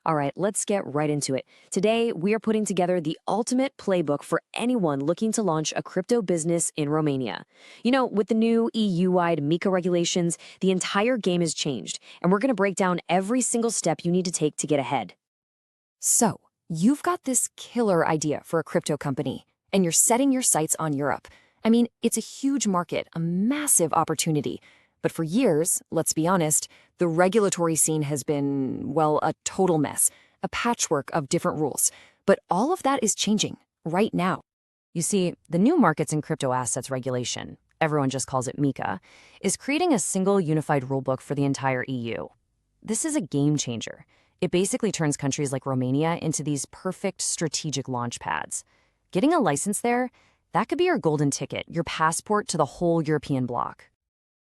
All right, let's get right into it. Today, we are putting together the ultimate playbook for anyone looking to launch a crypto business in Romania. You know, with the new EU-wide MiCA regulations, the entire game has changed, and we're going to break down every single step you need to take to get ahead. So, you've got this killer idea for a crypto company, and you're setting your sights on Europe. I mean, it's a huge market, a massive opportunity. But for years, let's be honest, the regulatory scene has been, well, a total mess, a patchwork of different rules. But all of that is changing right now. You see, the new Markets in Crypto Assets regulation, everyone just calls it MiCA, is creating a single unified rulebook for the entire EU. This is a game changer. It basically turns countries like Romania into these perfect strategic launchpads. Getting a license there, that could be your golden ticket, your passport to the whole European bloc.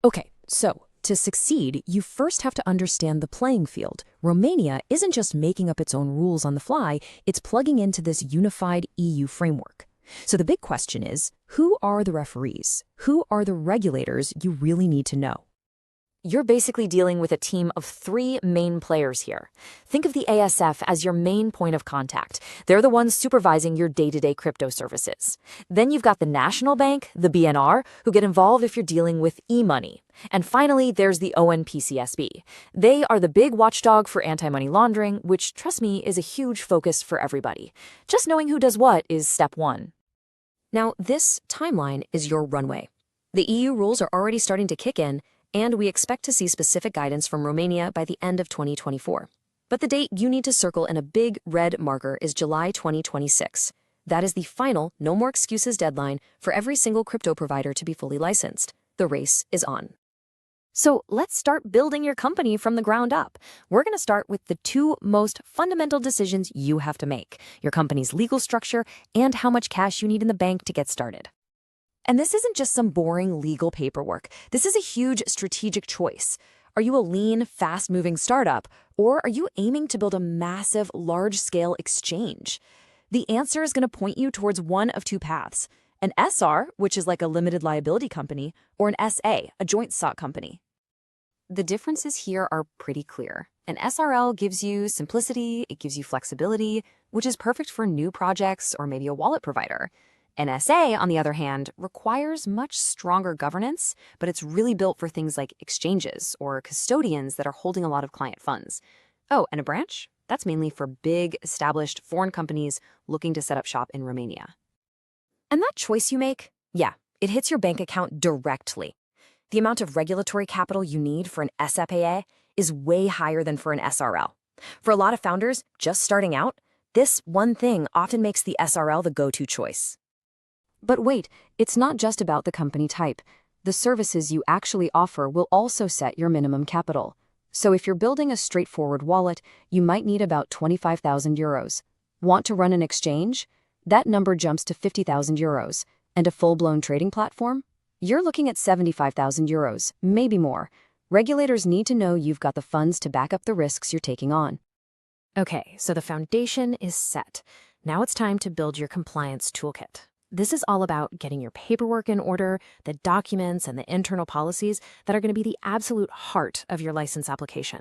Okay, so to succeed, you first have to understand the playing field. Romania isn't just making up its own rules on the fly, it's plugging into this unified EU framework. So the big question is, who are the referees? Who are the regulators you really need to know? You're basically dealing with a team of three main players here. Think of the ASF as your main point of contact. They're the ones supervising your day-to-day crypto services. Then you've got the National Bank, the BNR, who get involved if you're dealing with e-money. And finally, there's the ONPCSB. They are the big watchdog for anti-money laundering, which, trust me, is a huge focus for everybody. Just knowing who does what is step one. Now, this timeline is your runway. The EU rules are already starting to kick in, and we expect to see specific guidance from Romania by the end of 2024. But the date you need to circle in a big red marker is July 2026. That is the final no more excuses deadline for every single crypto provider to be fully licensed. The race is on. So let's start building your company from the ground up. We're going to start with the two most fundamental decisions you have to make: your company's legal structure and how much cash you need in the bank to get started. And this isn't just some boring legal paperwork. This is a huge strategic choice. Are you a lean, fast-moving startup, or are you aiming to build a massive, large-scale exchange? The answer is going to point you towards one of two paths: an SR, which is like a limited liability company, or an SA, a joint stock company. The differences here are pretty clear. An SRL gives you simplicity, it gives you flexibility, which is perfect for new projects or maybe a wallet provider. An SA, on the other hand, requires much stronger governance, but it's really built for things like exchanges or custodians that are holding a lot of client funds. Oh, and a branch? That's mainly for big, established foreign companies looking to set up shop in Romania. And that choice you make, yeah, it hits your bank account directly. The amount of regulatory capital you need for an SFAA is way higher than for an SRL. For a lot of founders just starting out, this one thing often makes the SRL the go-to choice. But wait, it's not just about the company type. The services you actually offer will also set your minimum capital. So if you're building a straightforward wallet, you might need about 25,000 euros. Want to run an exchange? That number jumps to 50,000 euros. And a full-blown trading platform? You're looking at 75,000 euros, maybe more. Regulators need to know you've got the funds to back up the risks you're taking on. Okay, so the foundation is set. Now it's time to build your compliance toolkit. This is all about getting your paperwork in order, the documents and the internal policies that are going to be the absolute heart of your license application.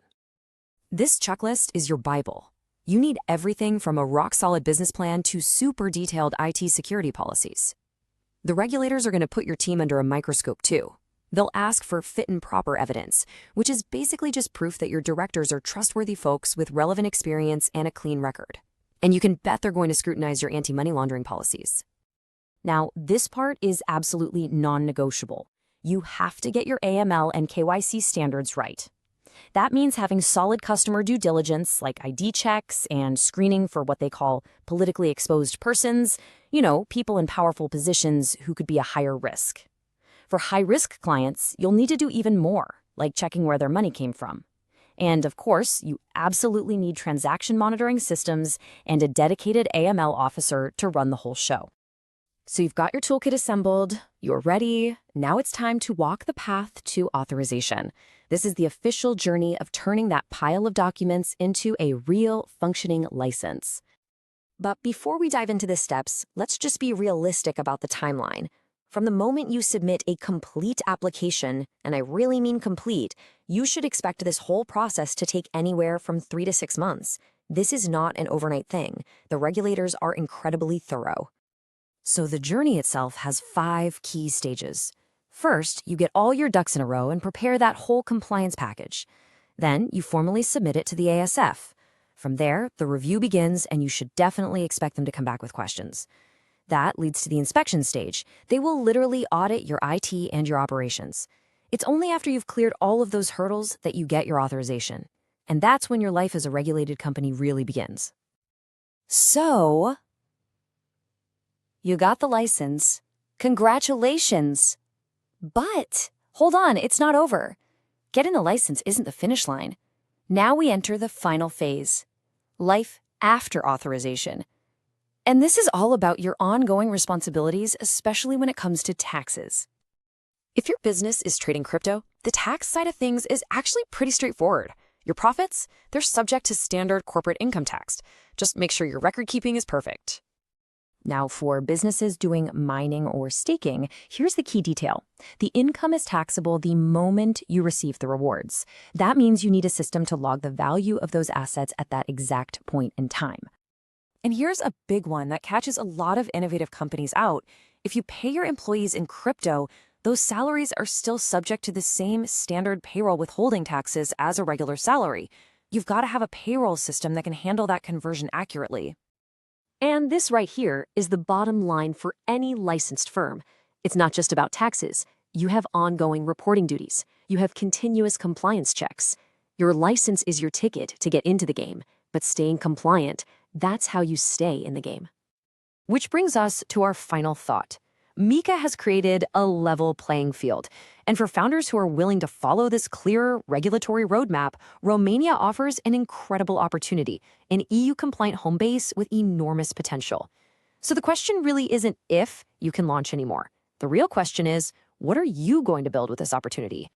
This checklist is your Bible. You need everything from a rock-solid business plan to super detailed IT security policies. The regulators are going to put your team under a microscope too. They'll ask for fit and proper evidence, which is basically just proof that your directors are trustworthy folks with relevant experience and a clean record. And you can bet they're going to scrutinize your anti-money laundering policies. Now, this part is absolutely non-negotiable. You have to get your AML and KYC standards right. That means having solid customer due diligence like ID checks and screening for what they call politically exposed persons, people in powerful positions who could be a higher risk. For high-risk clients, you'll need to do even more, like checking where their money came from. And of course, you absolutely need transaction monitoring systems and a dedicated AML officer to run the whole show. So you've got your toolkit assembled, you're ready. Now it's time to walk the path to authorization. This is the official journey of turning that pile of documents into a real functioning license. But before we dive into the steps, let's just be realistic about the timeline. From the moment you submit a complete application, and I really mean complete, you should expect this whole process to take anywhere from 3 to 6 months. This is not an overnight thing. The regulators are incredibly thorough. So the journey itself has 5 key stages. First, you get all your ducks in a row and prepare that whole compliance package. Then, you formally submit it to the ASF. From there, the review begins, and you should definitely expect them to come back with questions. That leads to the inspection stage. They will literally audit your IT and your operations. It's only after you've cleared all of those hurdles that you get your authorization. And that's when your life as a regulated company really begins. So, you got the license. Congratulations! But, hold on, it's not over. Getting the license isn't the finish line. Now we enter the final phase. Life after authorization. And this is all about your ongoing responsibilities, especially when it comes to taxes. If your business is trading crypto, the tax side of things is actually pretty straightforward. Your profits, they're subject to standard corporate income tax. Just make sure your record keeping is perfect. Now, for businesses doing mining or staking, here's the key detail. The income is taxable the moment you receive the rewards. That means you need a system to log the value of those assets at that exact point in time. And here's a big one that catches a lot of innovative companies out. If you pay your employees in crypto, those salaries are still subject to the same standard payroll withholding taxes as a regular salary. You've got to have a payroll system that can handle that conversion accurately. And this right here is the bottom line for any licensed firm. It's not just about taxes. You have ongoing reporting duties. You have continuous compliance checks. Your license is your ticket to get into the game, but staying compliant, that's how you stay in the game. Which brings us to our final thought. MiCA has created a level playing field. And for founders who are willing to follow this clearer regulatory roadmap, Romania offers an incredible opportunity, an EU-compliant home base with enormous potential. So the question really isn't if you can launch anymore. The real question is, what are you going to build with this opportunity?